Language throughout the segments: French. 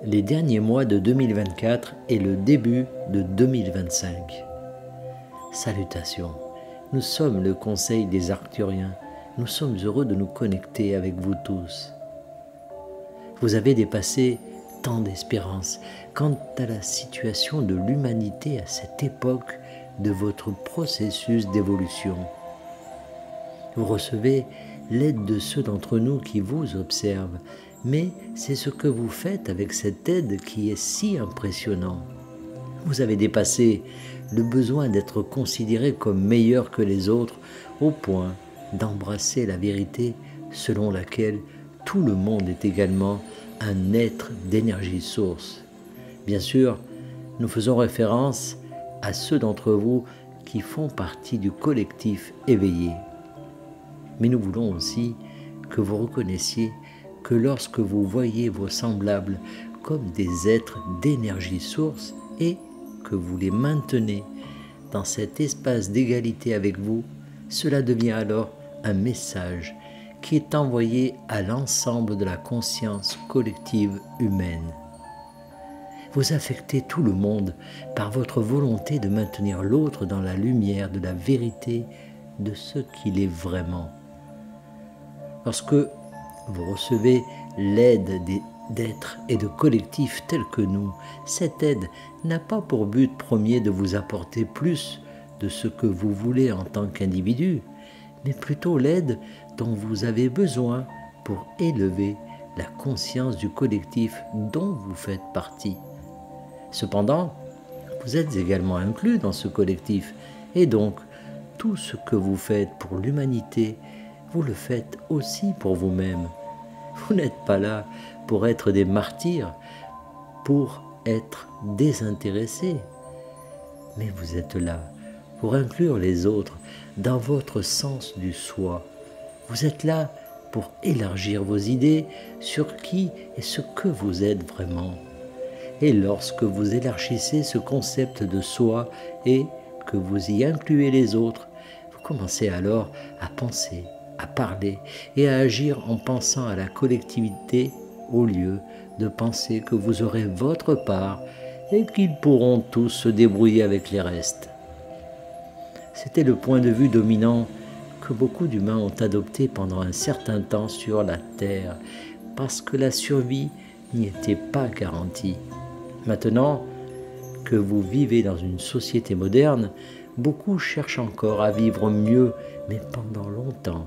les derniers mois de 2024 et le début de 2025. Salutations, nous sommes le Conseil des Arcturiens. Nous sommes heureux de nous connecter avec vous tous. Vous avez dépassé tant d'espérance quant à la situation de l'humanité à cette époque de votre processus d'évolution. Vous recevez l'aide de ceux d'entre nous qui vous observent, mais c'est ce que vous faites avec cette aide qui est si impressionnant. Vous avez dépassé le besoin d'être considéré comme meilleur que les autres au point d'embrasser la vérité selon laquelle tout le monde est également un être d'énergie source. Bien sûr, nous faisons référence à ceux d'entre vous qui font partie du collectif éveillé. Mais nous voulons aussi que vous reconnaissiez que lorsque vous voyez vos semblables comme des êtres d'énergie source et que vous les maintenez dans cet espace d'égalité avec vous, cela devient alors un message qui est envoyé à l'ensemble de la conscience collective humaine. Vous affectez tout le monde par votre volonté de maintenir l'autre dans la lumière de la vérité de ce qu'il est vraiment. Lorsque vous recevez l'aide d'êtres et de collectifs tels que nous, cette aide n'a pas pour but premier de vous apporter plus de ce que vous voulez en tant qu'individu, mais plutôt l'aide dont vous avez besoin pour élever la conscience du collectif dont vous faites partie. Cependant, vous êtes également inclus dans ce collectif, et donc tout ce que vous faites pour l'humanité, vous le faites aussi pour vous-même. Vous n'êtes pas là pour être des martyrs, pour être désintéressés, mais vous êtes là pour inclure les autres dans votre sens du soi. Vous êtes là pour élargir vos idées sur qui et ce que vous êtes vraiment. Et lorsque vous élargissez ce concept de soi et que vous y incluez les autres, vous commencez alors à penser, à parler et à agir en pensant à la collectivité au lieu de penser que vous aurez votre part et qu'ils pourront tous se débrouiller avec les restes. C'était le point de vue dominant que beaucoup d'humains ont adopté pendant un certain temps sur la Terre, parce que la survie n'y était pas garantie. Maintenant que vous vivez dans une société moderne, beaucoup cherchent encore à vivre mieux, mais pendant longtemps,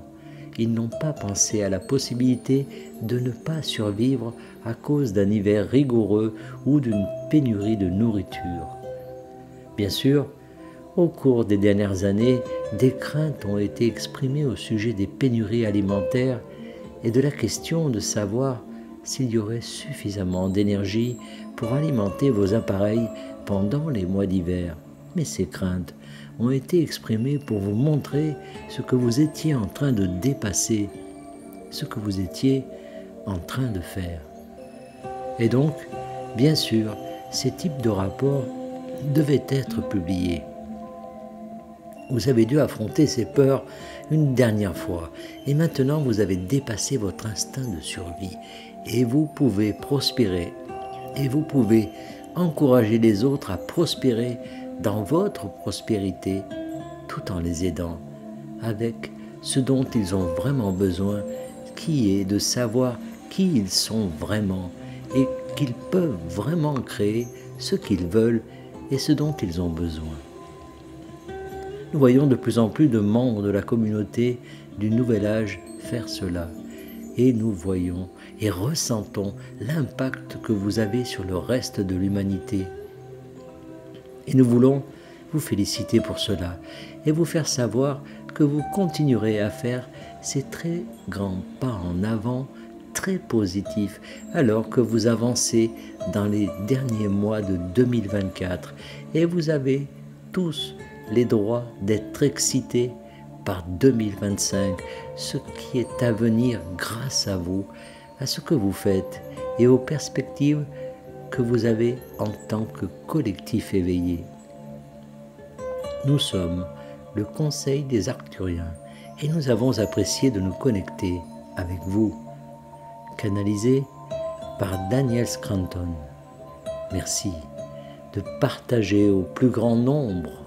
ils n'ont pas pensé à la possibilité de ne pas survivre à cause d'un hiver rigoureux ou d'une pénurie de nourriture. Bien sûr, au cours des dernières années, des craintes ont été exprimées au sujet des pénuries alimentaires et de la question de savoir s'il y aurait suffisamment d'énergie pour alimenter vos appareils pendant les mois d'hiver. Mais ces craintes ont été exprimées pour vous montrer ce que vous étiez en train de dépasser, ce que vous étiez en train de faire. Et donc, bien sûr, ces types de rapports devaient être publiés. Vous avez dû affronter ces peurs une dernière fois et maintenant vous avez dépassé votre instinct de survie et vous pouvez prospérer et vous pouvez encourager les autres à prospérer dans votre prospérité tout en les aidant avec ce dont ils ont vraiment besoin, qui est de savoir qui ils sont vraiment et qu'ils peuvent vraiment créer ce qu'ils veulent et ce dont ils ont besoin. Nous voyons de plus en plus de membres de la communauté du Nouvel Âge faire cela. Et nous voyons et ressentons l'impact que vous avez sur le reste de l'humanité. Et nous voulons vous féliciter pour cela et vous faire savoir que vous continuerez à faire ces très grands pas en avant, très positifs, alors que vous avancez dans les derniers mois de 2024. Et vous avez tous les droits d'être excités par 2025, ce qui est à venir grâce à vous, à ce que vous faites et aux perspectives que vous avez en tant que collectif éveillé. Nous sommes le Conseil des Arcturiens et nous avons apprécié de nous connecter avec vous. Canaliser par Daniel Scranton. Merci de partager au plus grand nombre